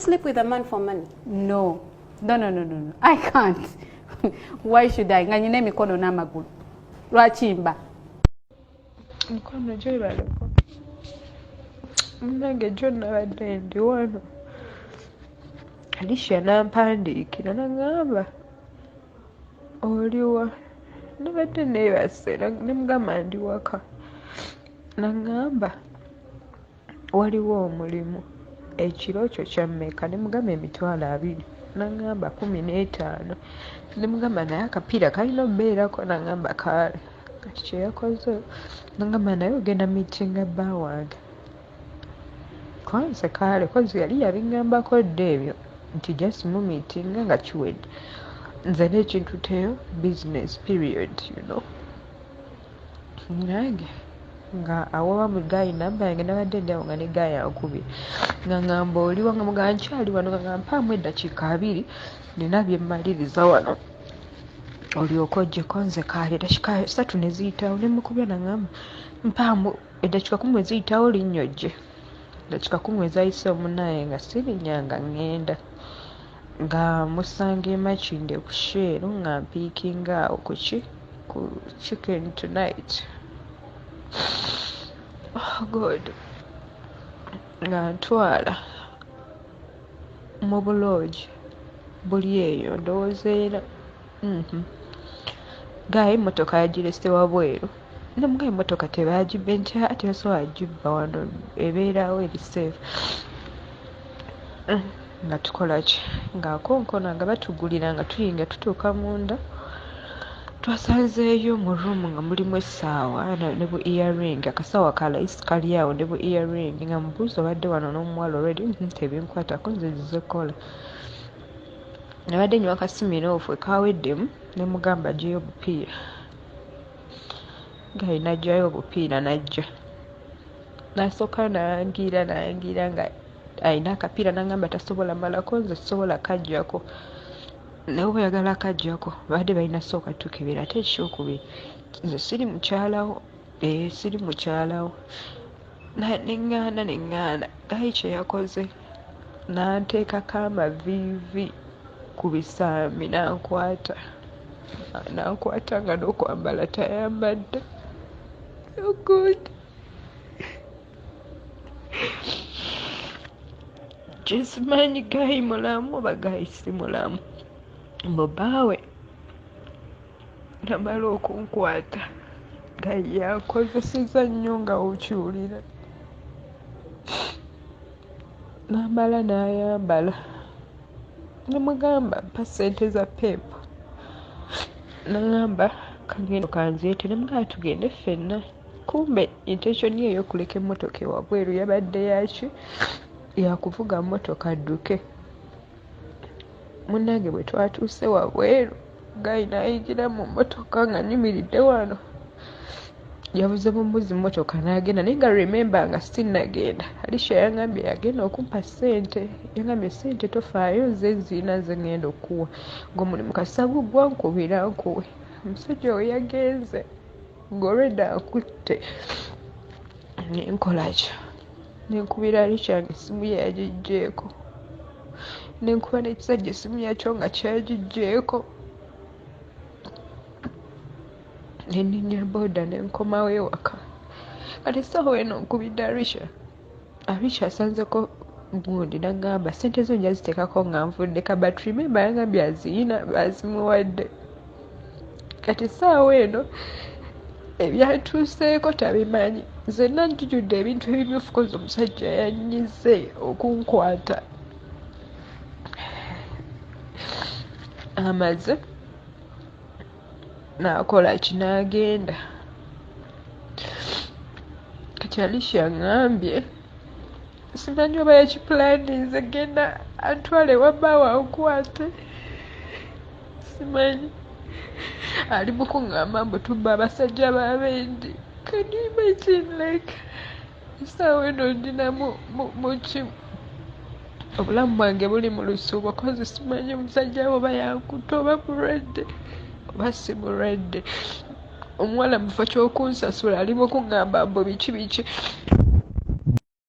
Sleep with a man for money? No. I can't. Why should I? Nga nyine mikono n'amagulu. Lwaki mba? Mikono gyo ebaleko. Munange gyo nabadde ndi wano. Alicia n'ampandiikira n'aŋŋamba oliwa. Nabadde neebase ne mugamba ndi waka. N'aŋŋamba waliwo omulimu. Ekiro kyo kyammeka ne mugamba 20,000. N'aŋŋamba 15. Ne mugamba naye akapiira kalina obeerako. N'aŋŋamba kaale. Kati kye yakoze n'aŋŋamba naye ogenda miitinga bba wange. Kwanze kaale kozi yali yabiŋŋambako dda ebyo nti just mu miitinga nga kiwedde. Nze n'ekintu teyo business period, you know. Nange nga awoba mu gaayi namba yange nabadde ndi awo nga ne gaayi ankubye. Nga ŋŋamba oliwa nga mugamba nkyali wano nga ŋŋamba mpaamu eddakiika 2 nina bye mmaliriza wano. Olyoke oggyeko nze kaale eddakiika 3 ne ziyitawo ne mukubya n'aŋŋamba mpaamu eddakiika 10 eziyitawo linnyojje. Eddakiika 10 ezayiseewo munnaye nga sirinnyanga ŋŋenda. Nga musanga Makinde ku Sheeru nga mpiikinga awo ku chicken tonight. Oh God. Nga ntwala mu buloogi buli eyo ndowooza era. Gaye emmotoka yagirese wabweru. Ne mugaye emmotoka tebagibba nti ate basobola gibba wano ebeerawo eri safe. Nga tukola ki? Nga akonkona nga batugulira nga tuyinga tutuuka munda. Twasanzeeyo mu room nga mulimu essaawa ne bu earring. Akasaawa ka layisi kali awo ne bu earring. Nga mubuuza obadde wano n'omuwala already tebinkwatako nze zize kola. Nabadde nywa akasimira ofu kaweddemu ne mugamba gyeyo obupiira. Gayi najjayo obupiira najja. Nasooka nangira nga ayina akapiira n'aŋŋamba tasobola malako nze sobola kaggyako. Naye bwe yagala kaggyako badde balina sooka tukebera ate ekyokubiri nze siri mukyalawo. Siri mukyalawo. Neŋŋaana gayi kye yakoze n'anteekako amaviivi ku bisambi n'ankwata nga n'okwambala tayambadde. Oh God. Kyesimanyi gayi mulamu oba gayi si mulamu. Mbobaawe namala okunkwata gayi yankozeseza nnyo nga okiwulira. Namala n'ayambala. Ne mugamba mpa ssente za peepu. N'aŋŋamba kagenda kanzeete ne mugamba tugende ffenna. Kumbe intention ye ey'okuleka emmotoka ewabweru yabadde yaki? Yakuvuga mmotoka adduke. Munnange bwe twatuuse wabweru gayi n'ayigira mu mmotoka nga nyumiridde wano. Yabuze bumbuzi mmotoka n'agenda naye nga remember nga sinnagenda. Alicia yangambye yagenda okumpa ssente. Yangambye ssente tofaayo nze nzina ze ngenda okuwa. Ng'omulimu kasabu gwankubira nkuwe. Omusajja we yagenze ng'olwedde akutte. Nenkola ki? Nenkubira Alicia ng'essimu ye yagiggyeeko. Nenkuba n'ekisajja essimu yakyo nga kyagiggyeeko. Nenninnya booda nenkomawo ewaka. Kati essaawa eno nkubidde Alicia. Alicia asanzeko gundi n'aŋŋamba ssente zo nja ziteekako nga nvudde but remember yangambye aziyina bazimuwadde. Kati essaawa eno ebyantuuseeko tabimanyi. Nzenna njujjudde ebintu ebimyufu kozi omusajja yannyize okunkwata. Amaze n'akola ki n'agenda. Kati Alicia ngambye simanyi oba yakipulaninze genda antwale wabba wankwate. Simanyi. Ali mu kuŋŋamba mbu tubba abasajja b'abendi. Can you imagine like essaawa eno ndina mu kimu. Obulamu bwange buli mu lusuubo kozi simanyi omusajja oba yankutte oba mulwadde oba si mulwadde. Omuwala mu kifo ky'okunsasula ali mu kuŋŋamba mbu biki.